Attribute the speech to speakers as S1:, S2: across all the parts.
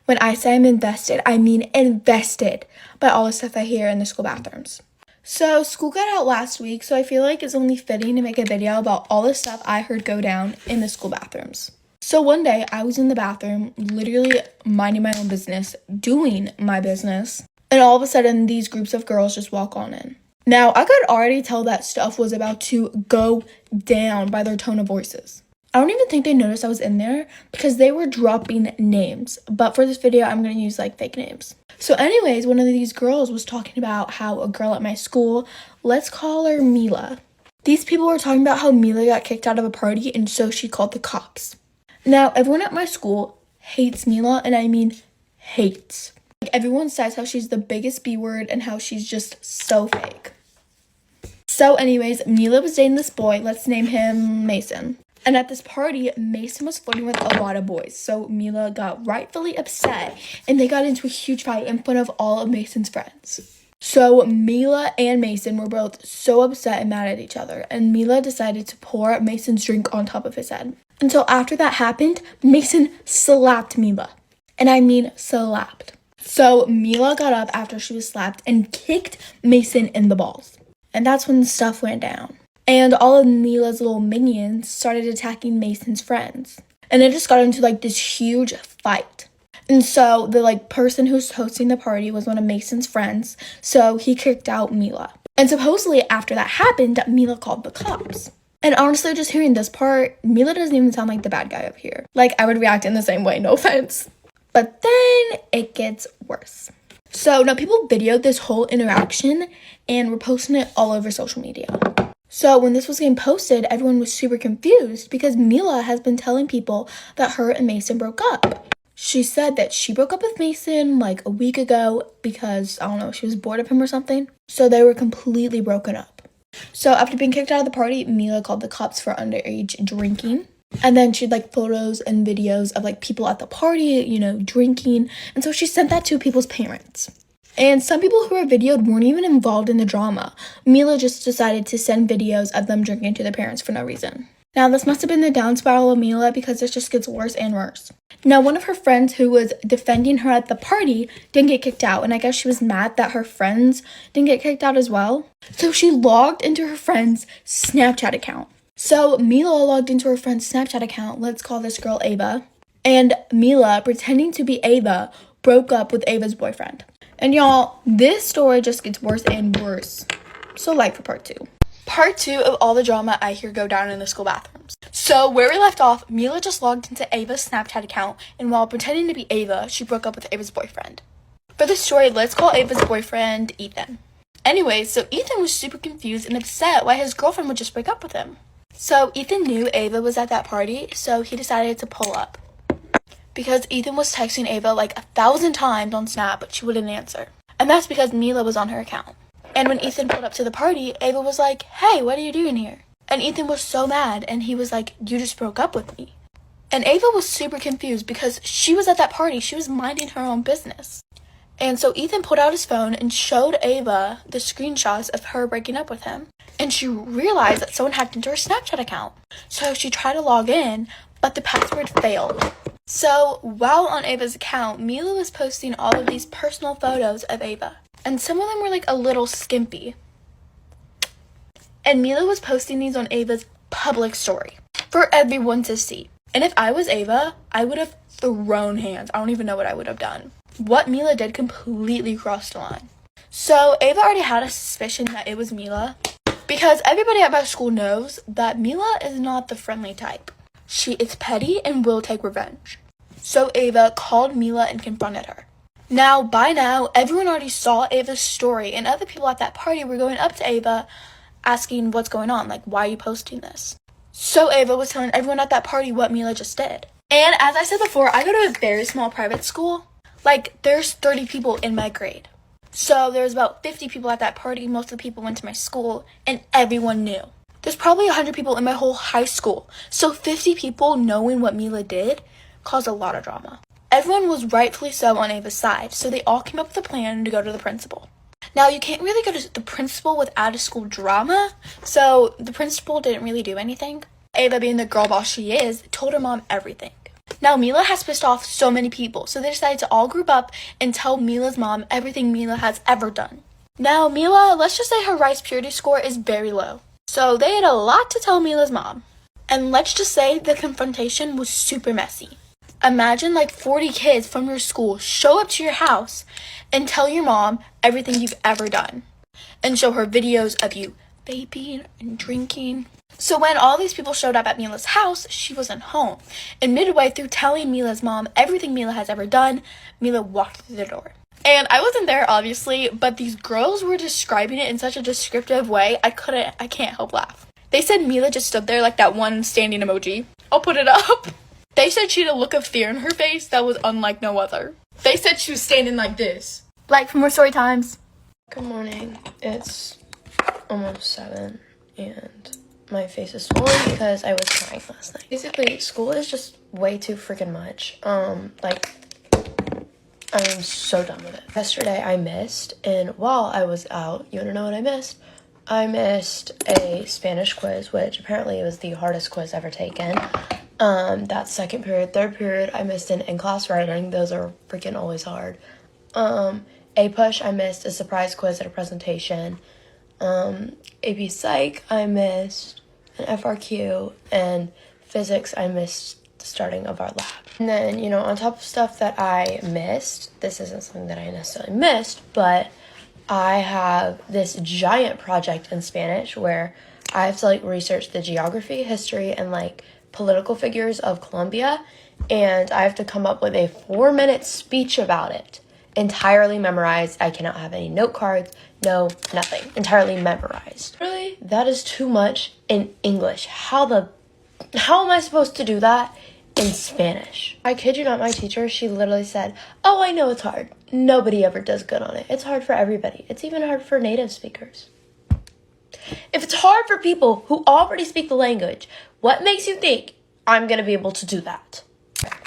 S1: When I say I'm invested, I mean invested by all the stuff I hear in the school bathrooms. So school got out last week, so I feel like it's only fitting to make a video about all the stuff I heard go down in the school bathrooms. So one day I was in the bathroom, literally minding my own business, doing my business, and all of a sudden these groups of girls just walk on in. Now, I could already tell that stuff was about to go down by their tone of voices. I don't even think they noticed I was in there because they were dropping names. But for this video, I'm going to use like fake names. So anyways, one of these girls was talking about how a girl at my school, let's call her Mila. These people were talking about how Mila got kicked out of a party and so she called the cops. Now, everyone at my school hates Mila, and I mean hates. Like, everyone says how she's the biggest B word and how she's just so fake. So anyways, Mila was dating this boy, let's name him Mason. And at this party, Mason was flirting with a lot of boys. So Mila got rightfully upset and they got into a huge fight in front of all of Mason's friends. So Mila and Mason were both so upset and mad at each other. And Mila decided to pour Mason's drink on top of his head. And so after that happened, Mason slapped Mila. And I mean slapped. So Mila got up after she was slapped and kicked Mason in the balls. And that's when stuff went down. And all of Mila's little minions started attacking Mason's friends. And it just got into like this huge fight. And so the person who's hosting the party was one of Mason's friends. So he kicked out Mila. And supposedly after that happened, Mila called the cops. And honestly, just hearing this part, Mila doesn't even sound like the bad guy up here. Like, I would react in the same way, no offense. But then it gets worse. So now people videoed this whole interaction and were posting it all over social media. So when this was getting posted, everyone was super confused because Mila has been telling people that her and Mason broke up. She said that she broke up with Mason like a week ago because, I don't know, she was bored of him or something. So they were completely broken up. So after being kicked out of the party, Mila called the cops for underage drinking. And then she had photos and videos of people at the party, drinking. And so she sent that to people's parents. And some people who were videoed weren't even involved in the drama. Mila just decided to send videos of them drinking to their parents for no reason. Now, this must have been the down spiral of Mila because this just gets worse and worse. Now, one of her friends who was defending her at the party didn't get kicked out. And I guess she was mad that her friends didn't get kicked out as well. So she logged into her friend's Snapchat account. So Mila logged into her friend's Snapchat account. Let's call this girl Ava. And Mila, pretending to be Ava, broke up with Ava's boyfriend. And y'all, this story just gets worse and worse. So for part 2. Part 2 of all the drama I hear go down in the school bathrooms. So where we left off, Mila just logged into Ava's Snapchat account, and while pretending to be Ava, she broke up with Ava's boyfriend. For this story, let's call Ava's boyfriend Ethan. Anyways, so Ethan was super confused and upset why his girlfriend would just break up with him. So Ethan knew Ava was at that party, so he decided to pull up. Because Ethan was texting Ava 1,000 times on Snap, but she wouldn't answer. And that's because Mila was on her account. And when Ethan pulled up to the party, Ava was like, "Hey, what are you doing here?" And Ethan was so mad, and he was like, "You just broke up with me." And Ava was super confused because she was at that party. She was minding her own business. And so Ethan pulled out his phone and showed Ava the screenshots of her breaking up with him. And she realized that someone hacked into her Snapchat account. So she tried to log in, but the password failed. So while on Ava's account, Mila was posting all of these personal photos of Ava. And some of them were a little skimpy. And Mila was posting these on Ava's public story for everyone to see. And if I was Ava, I would have thrown hands. I don't even know what I would have done. What Mila did completely crossed the line. So Ava already had a suspicion that it was Mila because everybody at my school knows that Mila is not the friendly type. She is petty and will take revenge. So Ava called Mila and confronted her. Now, by now, everyone already saw Ava's story, and other people at that party were going up to Ava asking what's going on, why are you posting this? So Ava was telling everyone at that party what Mila just did. And as I said before, I go to a very small private school. There's 30 people in my grade. So there's about 50 people at that party. Most of the people went to my school, and everyone knew. There's probably 100 people in my whole high school. So 50 people knowing what Mila did caused a lot of drama. Everyone was rightfully so on Ava's side, so they all came up with a plan to go to the principal. Now, you can't really go to the principal without a school drama, so the principal didn't really do anything. Ava, being the girl boss she is, told her mom everything. Now, Mila has pissed off so many people, so they decided to all group up and tell Mila's mom everything Mila has ever done. Now, Mila, let's just say her rice purity score is very low. So they had a lot to tell Mila's mom. And let's just say the confrontation was super messy. Imagine like 40 kids from your school show up to your house and tell your mom everything you've ever done. And show her videos of you vaping and drinking. So when all these people showed up at Mila's house, she wasn't home. And midway through telling Mila's mom everything Mila has ever done, Mila walked through the door. And I wasn't there, obviously, but these girls were describing it in such a descriptive way, I can't help laugh. They said Mila just stood there like that one standing emoji. I'll put it up. They said she had a look of fear in her face that was unlike no other. They said she was standing like this. Like from more story times.
S2: Good morning. It's almost 7 and my face is swollen because I was crying last night. Basically, school is just way too freaking much. I'm so done with it. Yesterday I missed, and while I was out, you wanna know what I missed? I missed a Spanish quiz, which apparently was the hardest quiz ever taken. That second period, third period, I missed an in-class writing. Those are freaking always hard. A-Push, I missed a surprise quiz at a presentation. AP Psych, I missed an FRQ, and Physics, I missed the starting of our lab. And then, you know, on top of stuff that I missed, this isn't something that I necessarily missed, but I have this giant project in Spanish where I have to, like, research the geography, history, and, like, political figures of Colombia, and I have to come up with a 4-minute speech about it. Entirely memorized. I cannot have any note cards. No, nothing. Entirely memorized. Really? That is too much in English. How am I supposed to do that in Spanish? I kid you not, my teacher, she literally said, "Oh, I know it's hard. Nobody ever does good on it. It's hard for everybody. It's even hard for native speakers." If it's hard for people who already speak the language, what makes you think I'm gonna be able to do that?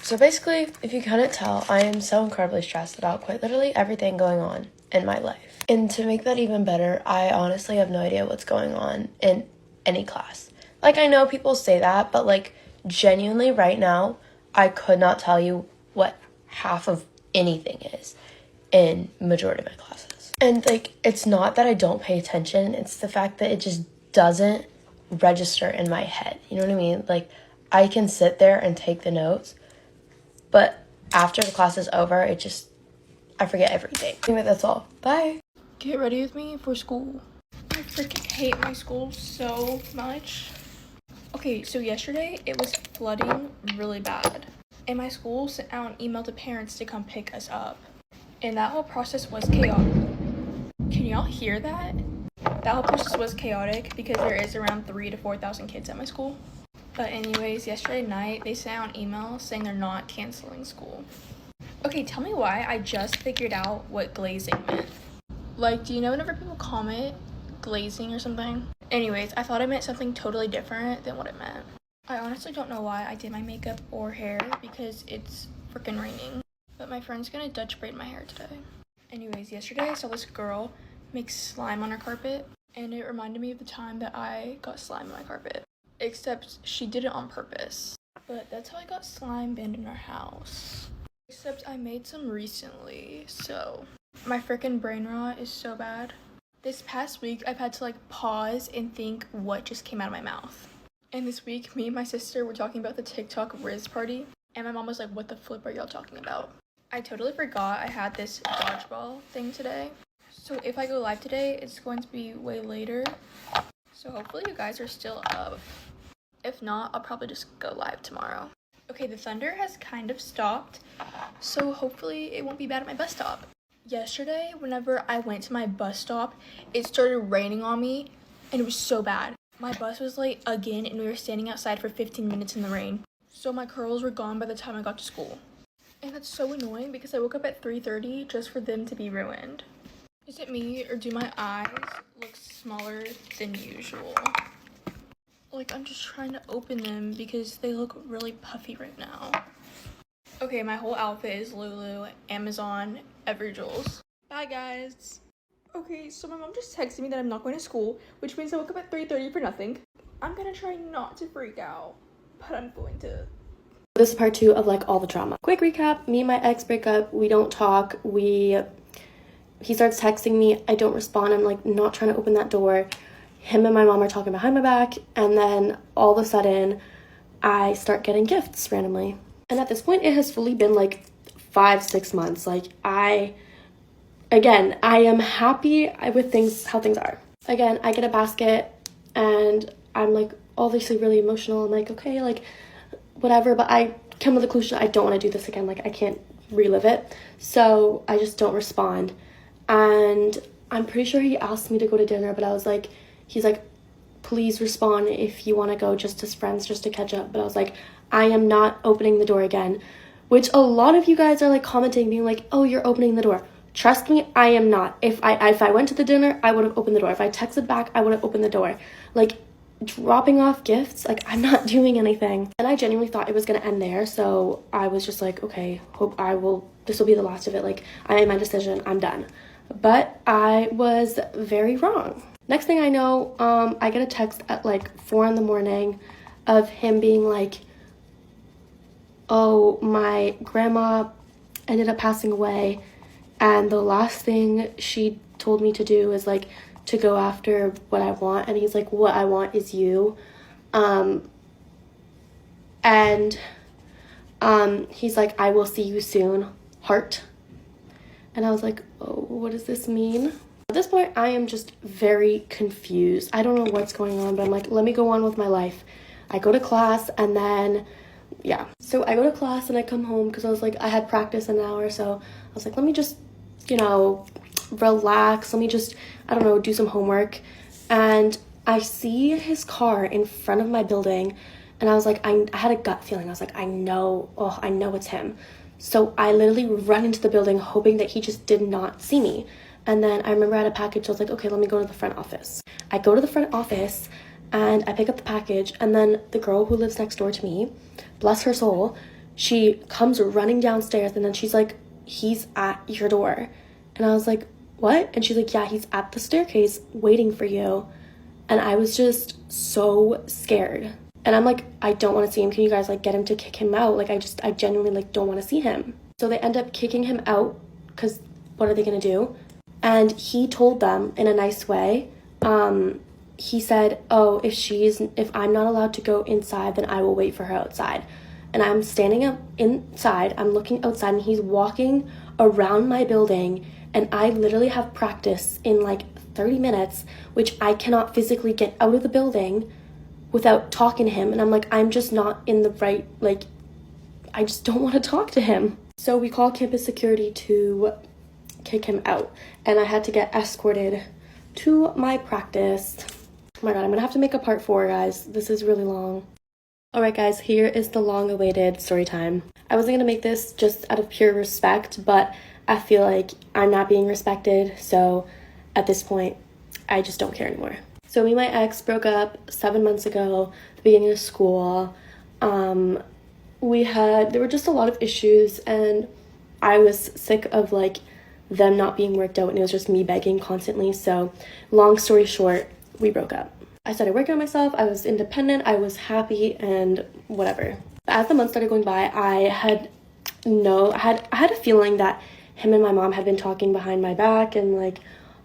S2: So basically, if you couldn't tell, I am so incredibly stressed about quite literally everything going on in my life. And to make that even better, I honestly have no idea what's going on in any class. Like, I know people say that, but like, genuinely right now, I could not tell you what half of anything is in majority of my classes. And like, it's not that I don't pay attention, it's the fact that it just doesn't register in my head. You know what I mean? Like, I can sit there and take the notes, but after the class is over, I forget everything. Anyway, that's all. Bye.
S1: Get ready with me for school. I freaking hate my school so much. Okay, so yesterday it was flooding really bad. And my school sent out an email to parents to come pick us up. And that whole process was chaotic. Can y'all hear that? That whole process was chaotic because there is around 3,000 to 4,000 kids at my school. But anyways, yesterday night, they sent out an email saying they're not canceling school. Okay, tell me why I just figured out what glazing meant. Like, do you know whenever people comment glazing or something? Anyways, I thought it meant something totally different than what it meant. I honestly don't know why I did my makeup or hair because it's freaking raining. But my friend's gonna Dutch braid my hair today. Anyways, yesterday I saw this girl make slime on her carpet, and it reminded me of the time that I got slime on my carpet. Except she did it on purpose. But that's how I got slime banned in our house. Except I made some recently, so my freaking brain rot is so bad. This past week, I've had to like pause and think what just came out of my mouth. And this week, me and my sister were talking about the TikTok Riz party, and my mom was like, "What the flip are y'all talking about?" I totally forgot I had this dodgeball thing today. So if I go live today, it's going to be way later. So hopefully you guys are still up. If not, I'll probably just go live tomorrow. Okay, the thunder has kind of stopped, so hopefully it won't be bad at my bus stop. Yesterday, whenever I went to my bus stop, it started raining on me, and it was so bad. My bus was late again, and we were standing outside for 15 minutes in the rain. So my curls were gone by the time I got to school. And that's so annoying because I woke up at 3:30 just for them to be ruined. Is it me, or do my eyes look smaller than usual? Like, I'm just trying to open them because they look really puffy right now. Okay, my whole outfit is Lulu, Amazon, Everjewels. Bye, guys. Okay, so my mom just texted me that I'm not going to school, which means I woke up at 3:30 for nothing. I'm gonna try not to freak out, but I'm going to.
S2: This is part 2 of like all the drama. Quick recap, me and my ex break up, we don't talk, he starts texting me, I don't respond, I'm like not trying to open that door. Him and my mom are talking behind my back, and then all of a sudden I start getting gifts randomly. And at this point it has fully been like 5-6 months. Like I am happy with how things are. Again, I get a basket and I'm like obviously really emotional. I'm like, okay, like whatever, but I come to the conclusion I don't want to do this again. Like I can't relive it. So I just don't respond. And I'm pretty sure he asked me to go to dinner, but I was like, he's like, please respond if you want to go just as friends, just to catch up. But I was like, I am not opening the door again, which a lot of you guys are like commenting, being like, oh, you're opening the door. Trust me, I am not. If I went to the dinner, I would have opened the door. If I texted back, I would have opened the door. Like, dropping off gifts, like, I'm not doing anything. And I genuinely thought it was gonna end there, so I was just like, okay, this will be the last of it. Like, I made my decision, I'm done. But I was very wrong. Next thing I know, I get a text at like 4 a.m. of him being like, oh, my grandma ended up passing away, and the last thing she told me to do is like to go after what I want. And he's like, what I want is you. He's like, I will see you soon, heart. And I was like, oh, what does this mean? At this point, I am just very confused. I don't know what's going on, but I'm like, let me go on with my life. I go to class, and then yeah. So I go to class and I come home because I was like, I had practice an hour, so I was like, let me just, relax. Let me just, I don't know, do some homework. And I see his car in front of my building, and I was like, I had a gut feeling. I was like, I know it's him. So I literally run into the building hoping that he just did not see me. And then I remember I had a package. I was like, okay, let me go to the front office. I go to the front office and I pick up the package, and then the girl who lives next door to me, bless her soul, she comes running downstairs, and then she's like, he's at your door. And I was like, what? And she's like, yeah, he's at the staircase waiting for you. And I was just so scared. And I'm like, I don't want to see him. Can you guys like get him to kick him out? Like I genuinely like don't want to see him. So they end up kicking him out because what are they going to do? And he told them in a nice way, he said, oh, if I'm not allowed to go inside, then I will wait for her outside. And I'm standing up inside, I'm looking outside, and he's walking around my building, and I literally have practice in like 30 minutes, which I cannot physically get out of the building without talking to him. And I'm like, I'm just not in the right, like, I just don't want to talk to him. So we call campus security to kick him out, and I had to get escorted to my practice. Oh my god, I'm gonna have to make a part 4, guys. This is really long. Alright guys, here is the long-awaited story time. I wasn't gonna make this just out of pure respect, but I feel like I'm not being respected, so at this point, I just don't care anymore. So me and my ex broke up 7 months ago, the beginning of school. There were just a lot of issues, and I was sick of like them not being worked out, and it was just me begging constantly. So long story short, we broke up. I started working on myself, I was independent, I was happy, and whatever. As the months started going by, I had a feeling that him and my mom had been talking behind my back and like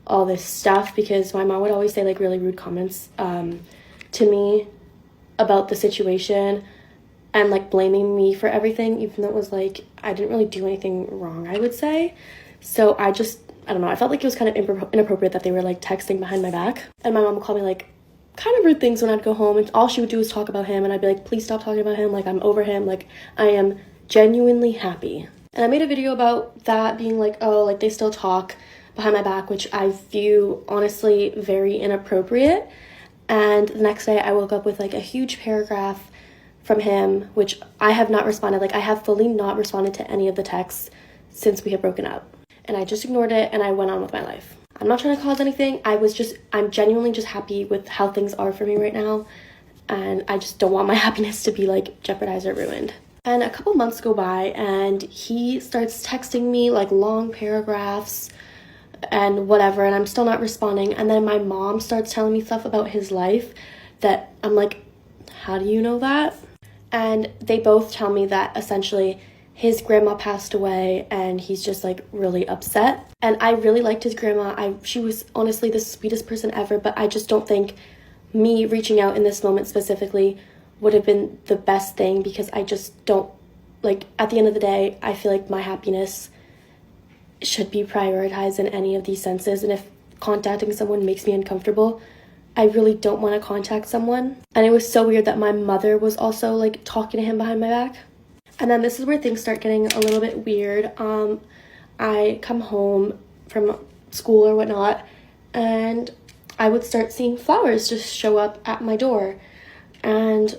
S2: all this stuff, because my mom would always say like really rude comments to me about the situation and like blaming me for everything, even though it was like I didn't really do anything wrong, I would say. So I don't know, I felt like it was kind of inappropriate that they were like texting behind my back. And my mom would call me like kind of rude things when I'd go home, and all she would do is talk about him, and I'd be like, please stop talking about him, like I'm over him, like I am genuinely happy. And I made a video about that, being like, oh, like they still talk behind my back, which I view honestly very inappropriate. And the next day I woke up with like a huge paragraph from him, which I have not responded. Like I have fully not responded to any of the texts since we have broken up. And I just ignored it and I went on with my life. I'm not trying to cause anything. I'm genuinely just happy with how things are for me right now. And I just don't want my happiness to be like jeopardized or ruined. And a couple months go by and he starts texting me like long paragraphs and whatever, and I'm still not responding. And then my mom starts telling me stuff about his life that I'm like, how do you know that?
S3: And they both tell me that essentially his grandma passed away and he's just like really upset. And I really liked his grandma. She was honestly the sweetest person ever, but I just don't think me reaching out in this moment specifically would have been the best thing, because I just don't, like, at the end of the day, I feel like my happiness should be prioritized in any of these senses. And if contacting someone makes me uncomfortable, I really don't want to contact someone. And it was so weird that my mother was also like talking to him behind my back. And then this is where things start getting a little bit weird. I come home from school or whatnot, and I would start seeing flowers just show up at my door. And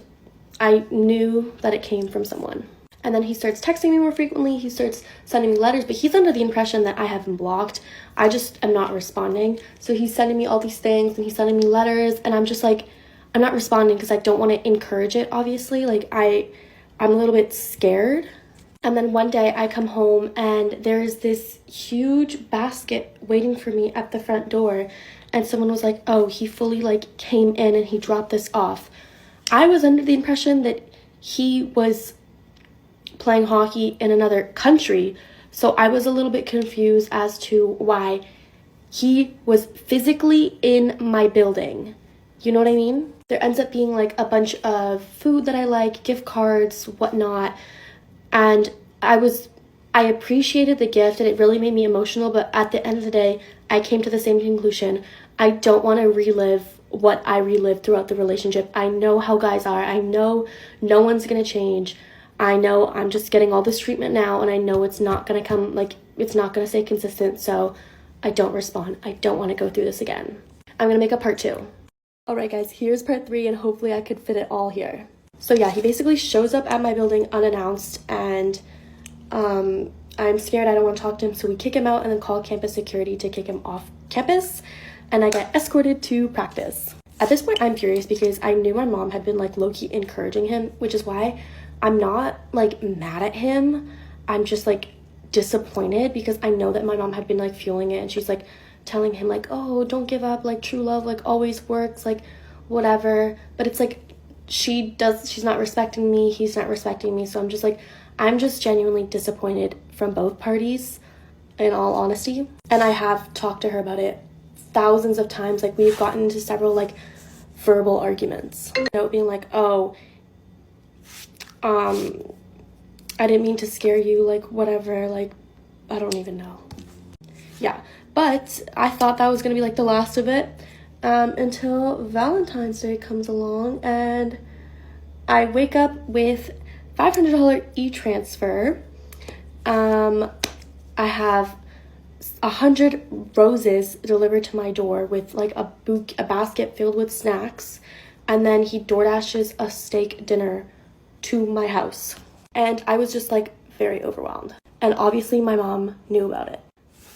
S3: I knew that it came from someone. And then he starts texting me more frequently. He starts sending me letters, but he's under the impression that I have him blocked. I just am not responding. So he's sending me all these things and he's sending me letters, and I'm just like, I'm not responding because I don't want to encourage it, obviously. Like, I'm a little bit scared. And then one day I come home and there's this huge basket waiting for me at the front door. And someone was like, oh, he fully like came in and he dropped this off. I was under the impression that he was playing hockey in another country. So I was a little bit confused as to why he was physically in my building. You know what I mean? There ends up being like a bunch of food that I like, gift cards, whatnot. And I appreciated the gift and it really made me emotional. But at the end of the day, I came to the same conclusion. I don't want to relive what I relived throughout the relationship. I know how guys are. I know no one's going to change. I know I'm just getting all this treatment now, and I know it's not going to come, like, it's not going to stay consistent, so I don't respond. I don't want to go through this again. I'm going to make a part 2. Alright guys, here's part 3, and hopefully I could fit it all here. So yeah, he basically shows up at my building unannounced, and I'm scared. I don't want to talk to him, so we kick him out and then call campus security to kick him off campus, and I get escorted to practice. At this point, I'm furious because I knew my mom had been, like, low-key encouraging him, which is why I'm not, like, mad at him. I'm just, like, disappointed because I know that my mom had been, like, fueling it, and she's, like, telling him, like, oh, don't give up, like, true love, like, always works, like, whatever. But it's, like, she's not respecting me, he's not respecting me, so I'm just genuinely disappointed from both parties, in all honesty. And I have talked to her about it thousands of times. Like, we've gotten into several, like, verbal arguments. You know, being like, oh, I didn't mean to scare you, like, whatever, like, I don't even know. Yeah, but I thought that was gonna be, like, the last of it, until Valentine's Day comes along, and I wake up with $500 e-transfer. I have 100 roses delivered to my door with, like, a basket filled with snacks, and then he DoorDashes a steak dinner to my house. And I was just, like, very overwhelmed. And obviously my mom knew about it.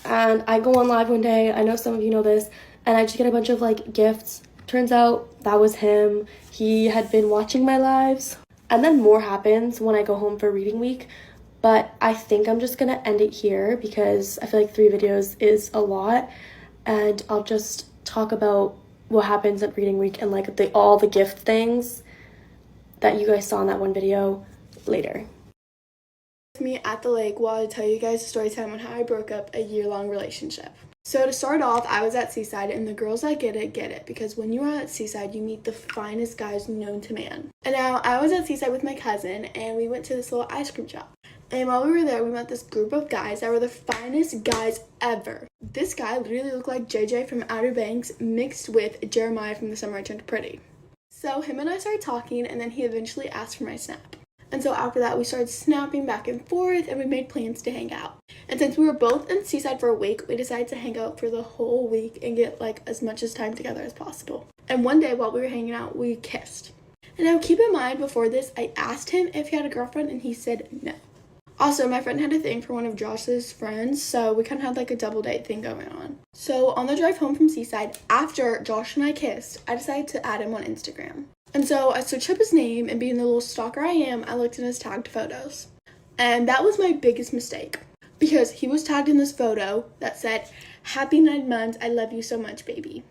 S3: And I go on live one day, I know some of you know this, and I just get a bunch of, like, gifts. Turns out that was him. He had been watching my lives. And then more happens when I go home for reading week. But I think I'm just gonna end it here because I feel like 3 videos is a lot. And I'll just talk about what happens at reading week and, like, all the gift things that you guys saw in that one video later.
S1: Me at the lake while I tell you guys a story time on how I broke up a year-long relationship. So to start off, I was at Seaside, and the girls that get it, because when you are at Seaside, you meet the finest guys known to man. And now, I was at Seaside with my cousin, and we went to this little ice cream shop. And while we were there, we met this group of guys that were the finest guys ever. This guy literally looked like JJ from Outer Banks mixed with Jeremiah from The Summer I Turned Pretty. So him and I started talking, and then he eventually asked for my snap. And so after that, we started snapping back and forth, and we made plans to hang out. And since we were both in Seaside for a week, we decided to hang out for the whole week and get, like, as much as time together as possible. And one day while we were hanging out, we kissed. And now keep in mind, before this, I asked him if he had a girlfriend, and he said no. Also, my friend had a thing for one of Josh's friends, so we kind of had, like, a double date thing going on. So on the drive home from Seaside, after Josh and I kissed, I decided to add him on Instagram. And so I searched up his name, and being the little stalker I am, I looked in his tagged photos. And that was my biggest mistake, because he was tagged in this photo that said, "Happy 9 months, I love you so much, baby."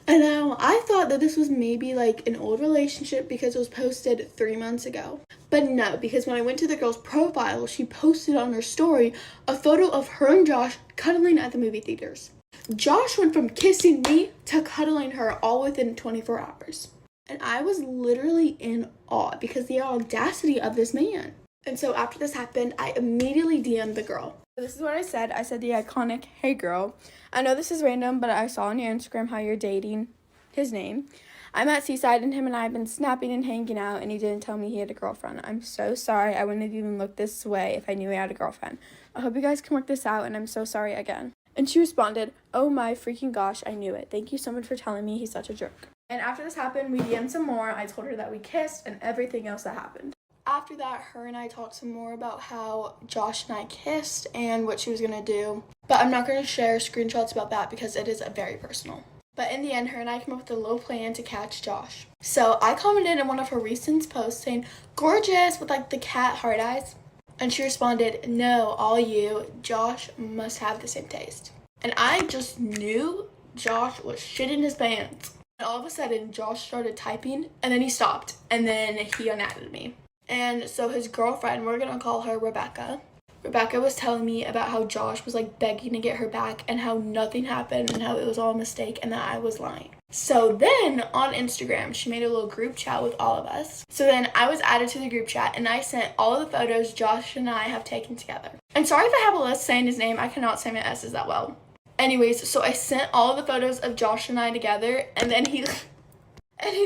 S1: I know, I thought that this was maybe like an old relationship because it was posted 3 months ago. But no, because when I went to the girl's profile, she posted on her story a photo of her and Josh cuddling at the movie theaters. Josh went from kissing me to cuddling her all within 24 hours. And I was literally in awe because the audacity of this man. And so after this happened, I immediately DM'd the girl. This is what I said. I said the iconic, "Hey girl, I know this is random, but I saw on your Instagram how you're dating his name. I'm at Seaside and him and I have been snapping and hanging out and he didn't tell me he had a girlfriend. I'm so sorry. I wouldn't have even looked this way if I knew he had a girlfriend. I hope you guys can work this out and I'm so sorry again." And she responded, "Oh my freaking gosh, I knew it. Thank you so much for telling me. He's such a jerk." And after this happened, we DM'd some more. I told her that we kissed and everything else that happened. After that, her and I talked some more about how Josh and I kissed and what she was going to do. But I'm not going to share screenshots about that because it is very personal. But in the end, her and I came up with a little plan to catch Josh. So I commented in one of her recent posts saying, "Gorgeous," with like the cat heart eyes. And she responded, "No, all you. Josh must have the same taste." And I just knew Josh was shitting his pants. And all of a sudden, Josh started typing and then he stopped and then he unadded me. And so his girlfriend, we're going to call her Rebecca. Rebecca was telling me about how Josh was like begging to get her back and how nothing happened and how it was all a mistake and that I was lying. So then on Instagram, she made a little group chat with all of us. So then I was added to the group chat and I sent all of the photos Josh and I have taken together. And sorry if I have a list saying his name. I cannot say my S's that well. Anyways, so I sent all of the photos of Josh and I together and then he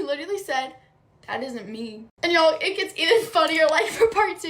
S1: literally said, "That isn't me." And y'all, it gets even funnier like for part 2.